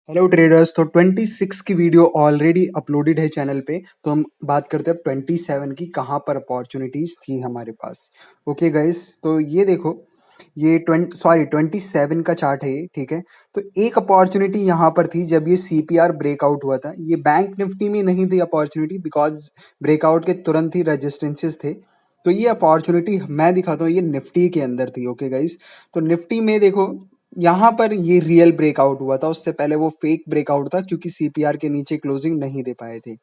Hello traders. तो 26 की video already uploaded है चैनल पे। तो हम बात करते हैं अब 27 की, कहाँ पर अपॉर्चुनिटीज थी हमारे पास। ओके गाइस, तो ये देखो, ये 27 का चार्ट है ये, ठीक है। तो एक अपॉर्चुनिटी यहाँ पर थी जब ये सीपीआर ब्रेकआउट हुआ था। ये बैंक निफ्टी में नहीं थी अपॉर्चुनिटी, बिकॉज ब्रेकआउट के तुरंत ही रेजिस्टेंसेस थे। तो ये अपॉर्चुनिटी मैं दिखाता हूँ, ये निफ्टी के अंदर थी। ओके गाइस, तो निफ्टी में देखो, यहाँ पर ये रियल ब्रेकआउट हुआ था। उससे पहले वो फेक ब्रेकआउट था, क्योंकि सीपीआर के नीचे क्लोजिंग नहीं दे पाए थे।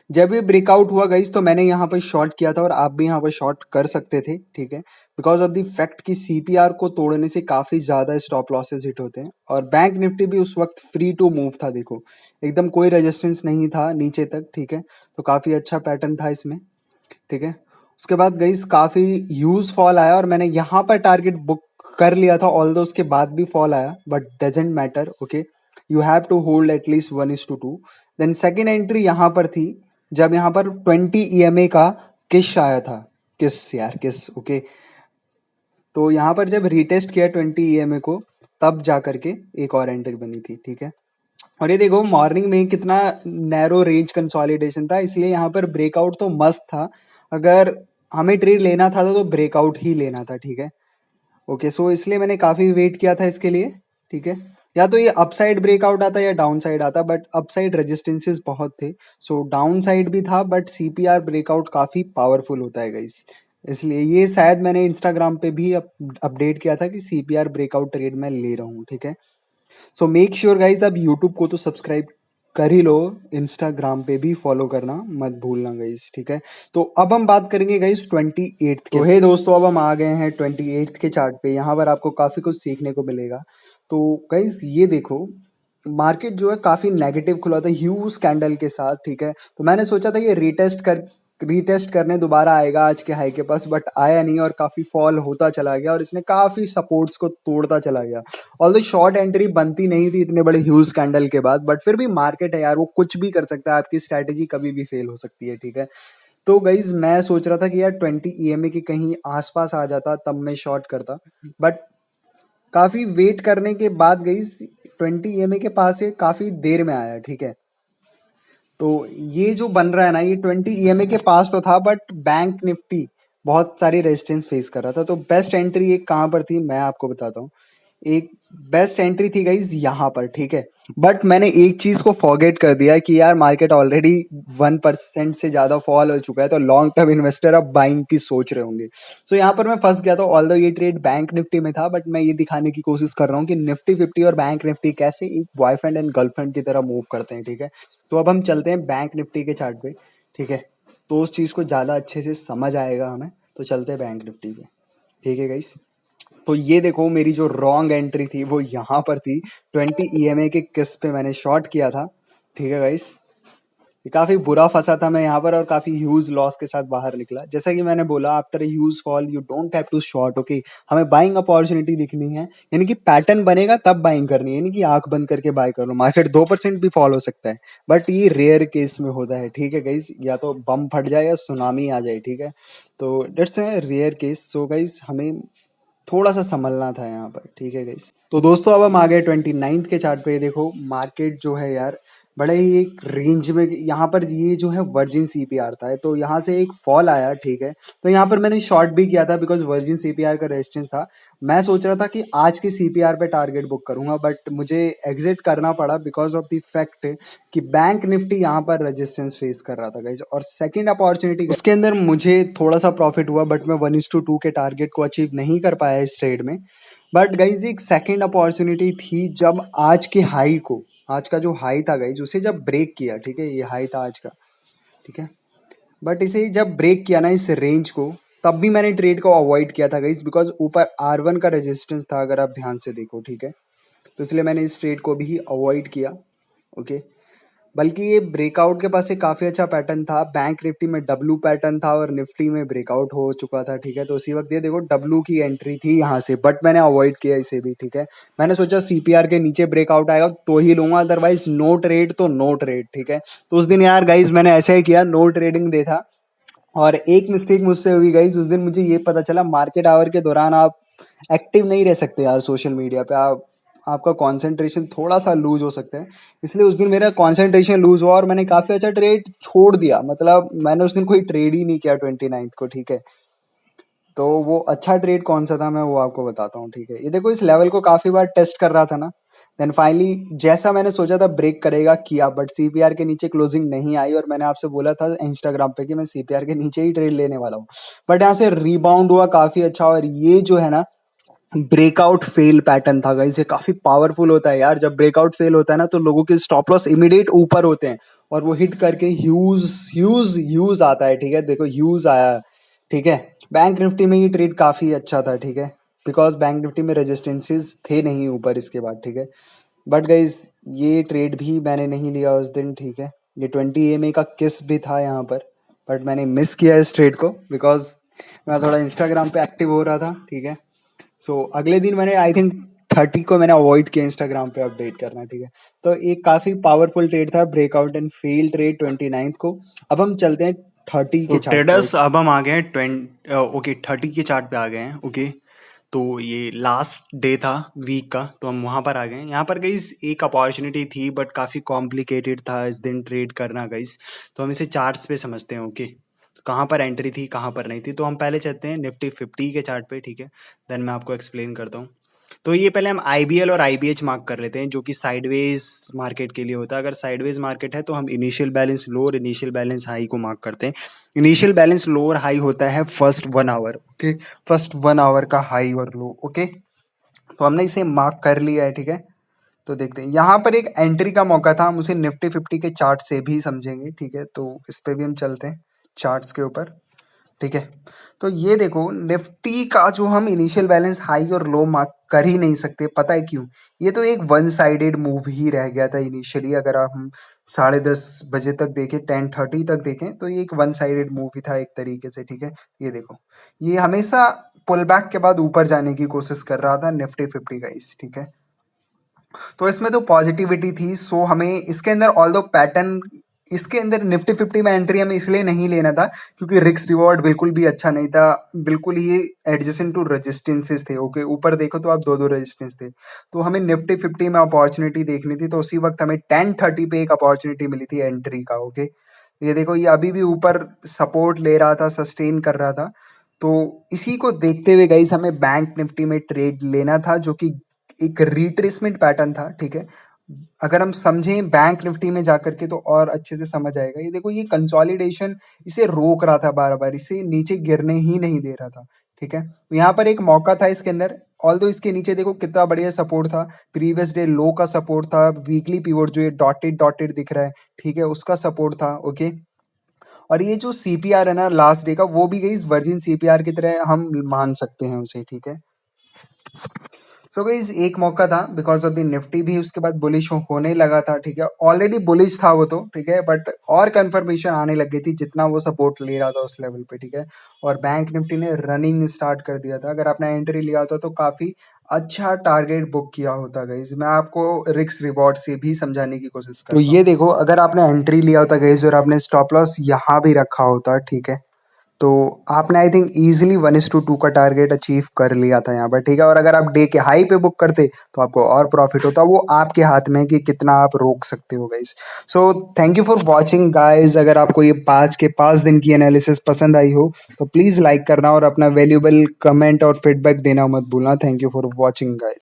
जब ये ब्रेकआउट हुआ गाइस, तो मैंने यहाँ पर शॉर्ट किया था और आप भी यहाँ पर शॉर्ट कर सकते थे, ठीक है। बिकॉज ऑफ द फैक्ट कि सीपीआर को तोड़ने से काफी ज्यादा स्टॉप लॉसेस हिट होते हैं। और बैंक निफ्टी भी उस वक्त फ्री टू मूव था। देखो, एकदम कोई रेजिस्टेंस नहीं था नीचे तक, ठीक है। तो काफी अच्छा पैटर्न था इसमें, ठीक है। उसके बाद गाइस काफी ह्यूज फॉल आया और मैंने यहाँ पर टारगेट बुक कर लिया था। ऑल्दो उसके बाद भी फॉल आया, but doesn't matter. Okay, you have to hold at least 1:2। Then second entry यहाँ पर थी जब यहाँ पर 20 ईएमए का किश आया था। किस यार, किस। ओके, तो यहाँ पर जब रिटेस्ट किया 20 ईएमए को, तब जा करके एक और एंट्री बनी थी, ठीक है। और ये देखो, मॉर्निंग में कितना नैरो रेंज कंसोलिडेशन था, इसलिए यहाँ पर ब्रेकआउट तो मस्त था। अगर हमें ट्रेड लेना था तो ब्रेकआउट ही लेना था, ठीक है। ओके, सो इसलिए मैंने काफी वेट किया था इसके लिए, ठीक है। या तो ये अपसाइड ब्रेकआउट आता या डाउन साइड आता, बट अपसाइड रेजिस्टेंसेस बहुत थे। सो डाउन साइड भी था, बट सीपीआर ब्रेकआउट काफी पावरफुल होता है गाइस। इसलिए ये शायद मैंने इंस्टाग्राम पे भी अपडेट किया था कि सीपीआर ब्रेकआउट ट्रेड मैं ले रहा हूँ, ठीक है। सो मेक श्योर गाइज, अब यूट्यूब को तो सब्सक्राइब कर ही लो, इंस्टाग्राम पे भी फॉलो करना मत भूलना गाइज, ठीक है। तो अब हम बात करेंगे गाइज 28 के। तो हे दोस्तों, अब हम आ गए हैं 28 के चार्ट पे। यहाँ पर आपको काफी कुछ सीखने को मिलेगा। तो गाइज ये देखो, मार्केट जो है काफी नेगेटिव खुला था ह्यूज कैंडल के साथ, ठीक है। तो मैंने सोचा था ये रीटेस्ट करने दोबारा आएगा आज के हाई के पास, बट आया नहीं और काफी फॉल होता चला गया और इसने काफी सपोर्ट्स को तोड़ता चला गया। ऑल्दो शॉर्ट एंट्री बनती नहीं थी इतने बड़े ह्यूज कैंडल के बाद, बट फिर भी मार्केट है यार, वो कुछ भी कर सकता है। आपकी स्ट्रैटेजी कभी भी फेल हो सकती है, ठीक है। तो गाइज मैं सोच रहा था कि यार 20 ईएमए के कहीं आसपास आ जाता तब मैं शॉर्ट करता, बट काफी वेट करने के बाद गाइज 20 ईएमए के पास ये काफी देर में आया, ठीक है। तो ये जो बन रहा है ना, ये 20 ईएमए के पास तो था, बट बैंक निफ्टी बहुत सारी रेजिस्टेंस फेस कर रहा था। तो बेस्ट एंट्री एक कहाँ पर थी मैं आपको बताता हूँ। एक बेस्ट एंट्री थी गाइज यहाँ पर, ठीक है। बट मैंने एक चीज को फॉरगेट कर दिया कि यार मार्केट ऑलरेडी 1% से ज्यादा फॉल हो चुका है, तो लॉन्ग टर्म इन्वेस्टर अब बाइंग की सोच रहे होंगे। सो यहाँ पर मैं फंस गया था। ऑल्दो ये ट्रेड बैंक निफ्टी में था, बट मैं ये दिखाने की कोशिश कर रहा हूँ कि निफ्टी 50 और बैंक निफ्टी कैसे एक बॉयफ्रेंड एंड गर्लफ्रेंड की तरह मूव करते हैं, ठीक है। तो अब हम चलते हैं बैंक निफ्टी के चार्ट पे, ठीक है। तो उस चीज को ज्यादा अच्छे से समझ आएगा हमें। तो चलते हैं बैंक निफ्टी पे, ठीक है गाइस। तो ये देखो, मेरी जो रॉन्ग एंट्री थी वो यहाँ पर थी। 20 ईएमए के किस पे मैंने शॉर्ट किया था, ठीक है गाइस। ये काफी बुरा फंसा था मैं यहाँ पर और काफी ह्यूज लॉस के साथ बाहर निकला। जैसा कि मैंने बोला, after a huge fall you don't have to short. Okay, हमें बाइंग अपॉर्चुनिटी दिखनी है, यानी कि पैटर्न बनेगा तब बाइंग करनी है, यानी कि आंख बंद करके बाय कर लो। मार्केट 2% भी फॉल हो सकता है, बट ये रेयर केस में होता है, ठीक है गाइस। या तो बम फट जाए या सुनामी आ जाए, ठीक है। तो that's a rare case. So guys हमें थोड़ा सा संभलना था यहाँ पर, ठीक है गाइस। तो दोस्तों अब हम आ गए 29 के चार्ट पे। देखो, मार्केट जो है यार बड़े ही एक रेंज में, यहाँ पर ये जो है वर्जिन सीपीआर था, तो यहाँ से एक फॉल आया, ठीक है। तो यहाँ पर मैंने शॉर्ट भी किया था, बिकॉज वर्जिन सीपीआर का रेजिस्टेंस था। मैं सोच रहा था कि आज के सीपीआर पे टारगेट बुक करूंगा, बट मुझे एग्जिट करना पड़ा बिकॉज ऑफ द फैक्ट कि बैंक निफ्टी यहाँ पर रेजिस्टेंस फेस कर रहा था गाइज। और सेकंड अपॉर्चुनिटी उसके अंदर मुझे थोड़ा सा प्रॉफिट हुआ, बट मैं 1:2 के टारगेट को अचीव नहीं कर पाया इस ट्रेड में। बट गाइज एक सेकंड अपॉर्चुनिटी थी जब आज के हाई को, आज का जो हाई था गाइज, उसे जब ब्रेक किया, ठीक है। ये हाई था आज का, ठीक है। बट इसे जब ब्रेक किया ना इस रेंज को, तब भी मैंने ट्रेड को अवॉइड किया था गाइज, बिकॉज ऊपर R1 का रेजिस्टेंस था, अगर आप ध्यान से देखो, ठीक है। तो इसलिए मैंने इस ट्रेड को भी अवॉइड किया। ओके, बल्कि ये ब्रेकआउट के पास एक काफी अच्छा पैटर्न था। बैंक निफ्टी में डब्लू पैटर्न था और निफ्टी में ब्रेकआउट हो चुका था, ठीक है। तो उसी वक्त ये देखो, डब्लू की एंट्री थी यहाँ से, बट मैंने अवॉइड किया इसे भी, ठीक है। मैंने सोचा सीपीआर के नीचे ब्रेकआउट आएगा तो ही लूंगा, अदरवाइज नो ट्रेड तो नो ट्रेड, ठीक है। तो उस दिन यार गाइज मैंने ऐसा ही किया, नो ट्रेडिंग दे था। और एक मिस्टेक मुझसे हुई गाइज, उस दिन मुझे ये पता चला मार्केट आवर के दौरान आप एक्टिव नहीं रह सकते यार सोशल मीडिया पे। आप आपका कंसंट्रेशन थोड़ा सा लूज हो सकता है। इसलिए उस दिन मेरा कंसंट्रेशन लूज हुआ और मैंने काफी अच्छा ट्रेड छोड़ दिया, मतलब मैंने उस दिन कोई ट्रेड ही नहीं किया 29 को, ठीक है। तो वो अच्छा ट्रेड कौन सा था मैं वो आपको बताता हूँ, ठीक है। ये देखो इस लेवल को काफी बार टेस्ट कर रहा था ना, देन फाइनली जैसा मैंने सोचा था ब्रेक करेगा किया, बट सीपीआर के नीचे क्लोजिंग नहीं आई और मैंने आपसे बोला था इंस्टाग्राम पे कि मैं सीपीआर के नीचे ही ट्रेड लेने वाला हूँ। बट यहाँ से रिबाउंड हुआ काफी अच्छा, और ये जो है ना ब्रेकआउट फेल पैटर्न था गाइस। ये काफी पावरफुल होता है यार, जब ब्रेकआउट फेल होता है ना तो लोगों के स्टॉप लॉस इमीडिएट ऊपर होते हैं और वो हिट करके ह्यूज ह्यूज ह्यूज आता है, ठीक है। देखो ह्यूज आया, ठीक है। बैंक निफ्टी में ये ट्रेड काफी अच्छा था, ठीक है, बिकॉज बैंक निफ्टी में रेजिस्टेंसेस थे नहीं ऊपर इसके बाद, ठीक है। बट गाइज ये ट्रेड भी मैंने नहीं लिया उस दिन, ठीक है। ये 20 EMA का किस भी था यहाँ पर, बट मैंने मिस किया इस ट्रेड को बिकॉज मैं थोड़ा इंस्टाग्राम पे एक्टिव हो रहा था, ठीक है। सो अगले दिन मैंने आई थिंक 30 को मैंने अवॉइड किया इंस्टाग्राम पे अपडेट करना, ठीक है। तो एक काफी पावरफुल ट्रेड था, ब्रेकआउट एंड फेल ट्रेड 29 को। अब हम चलते हैं 30 तो के चार्ट पे। ट्रेडर्स अब हम आ गए हैं 30 के चार्ट पे आ गए हैं। ओके, तो ये लास्ट डे था वीक का, तो हम वहां पर आ गए हैं। यहाँ पर गाइस एक अपॉर्चुनिटी थी बट काफी कॉम्प्लिकेटेड था इस दिन ट्रेड करना गाइस। तो हम इसे चार्ट्स पे समझते हैं। ओके, तो कहाँ पर एंट्री थी कहाँ पर नहीं थी, तो हम पहले चलते हैं निफ्टी 50 के चार्ट पे, ठीक है। देन मैं आपको एक्सप्लेन करता हूँ। तो ये पहले हम आईबीएल और आईबीएच मार्क कर लेते हैं, जो कि साइडवेज मार्केट के लिए होता है। अगर साइडवेज मार्केट है तो हम इनिशियल बैलेंस लो और इनिशियल बैलेंस हाई को मार्क करते हैं। इनिशियल बैलेंस लो और हाई होता है first 1 hour, okay. First 1 hour का हाई और लो, ओके। तो हमने इसे मार्क कर लिया है, ठीक है। तो देखते हैं यहाँ पर एक एंट्री का मौका था, हम उसे निफ्टी 50 के चार्ट से भी समझेंगे, ठीक है। तो इस पे भी हम चलते हैं चार्ट्स के ऊपर, ठीक है। तो ये देखो निफ्टी का जो हम इनिशियल बैलेंस हाई और लो मार्क कर ही नहीं सकते, पता है क्यों? ये तो एक वन साइडेड मूव ही रह गया था इनिशियली। अगर आप हम 10:30 बजे तक देखें, 10:30 तक देखें, तो ये एक वन साइडेड मूव ही था एक तरीके से, ठीक है। ये देखो ये हमेशा पुल बैक के बाद ऊपर जाने की कोशिश कर रहा था निफ्टी 50 का इस, ठीक है। तो इसमें तो पॉजिटिविटी थी, सो हमें इसके अंदर ऑल दो पैटर्न, इसके अंदर निफ्टी 50 में एंट्री हमें इसलिए नहीं लेना था क्योंकि रिस्क रिवॉर्ड बिल्कुल भी अच्छा नहीं था। बिल्कुल ही एडजेसेंट टू रेजिस्टेंसेस थे, ओके। ऊपर देखो तो आप दो दो रेजिस्टेंस थे, तो हमें निफ्टी 50 में अपॉर्चुनिटी देखनी थी। तो उसी वक्त हमें 10:30 पे एक अपॉर्चुनिटी मिली थी एंट्री का, ओके। ये देखो ये अभी भी ऊपर सपोर्ट ले रहा था, सस्टेन कर रहा था। तो इसी को देखते हुए गाइस हमें बैंक निफ्टी में ट्रेड लेना था, जो कि एक रिट्रेसमेंट पैटर्न था, ठीक है। अगर हम समझें बैंक निफ्टी में जाकर के तो और अच्छे से समझ आएगा। ये देखो ये कंसोलिडेशन इसे रोक रहा था, बार बार इसे नीचे गिरने ही नहीं दे रहा था, ठीक है। तो यहाँ पर एक मौका था इसके अंदर, ऑल्दो इसके नीचे देखो कितना बढ़िया सपोर्ट था, प्रीवियस डे लो का सपोर्ट था, वीकली पिवोट जो ये डॉटेड डॉटेड दिख रहा है, ठीक है, उसका सपोर्ट था, ओके। और ये जो सीपीआर है ना लास्ट डे का, वो भी गई वर्जिन सीपीआर की तरह हम मान सकते हैं उसे, ठीक है। सो गाइस एक मौका था बिकॉज ऑफ द निफ्टी भी उसके बाद बुलिश होने लगा था, ठीक है। ऑलरेडी बुलिश था वो तो, ठीक है, बट और कंफर्मेशन आने लग गई थी जितना वो सपोर्ट ले रहा था उस लेवल पे, ठीक है। और बैंक निफ्टी ने रनिंग स्टार्ट कर दिया था। अगर आपने एंट्री लिया होता तो काफी अच्छा टारगेट बुक किया होता गाइस। मैं आपको रिस्क रिवॉर्ड से भी समझाने की कोशिश करता हूँ। तो ये देखो अगर आपने एंट्री लिया होता गाइस और आपने स्टॉप लॉस यहाँ भी रखा होता, ठीक है, तो आपने आई थिंक इजीली 1:2 का टारगेट अचीव कर लिया था यहाँ पर, ठीक है। और अगर आप डे के हाई पे बुक करते तो आपको और प्रॉफिट होता, वो आपके हाथ में है कि कितना आप रोक सकते हो guys. So thank you for watching guys. अगर आपको ये 5 दिन की एनालिसिस पसंद आई हो तो प्लीज लाइक करना और अपना वैल्यूएबल कमेंट और फीडबैक देना मत भूलना। Thank you for watching guys.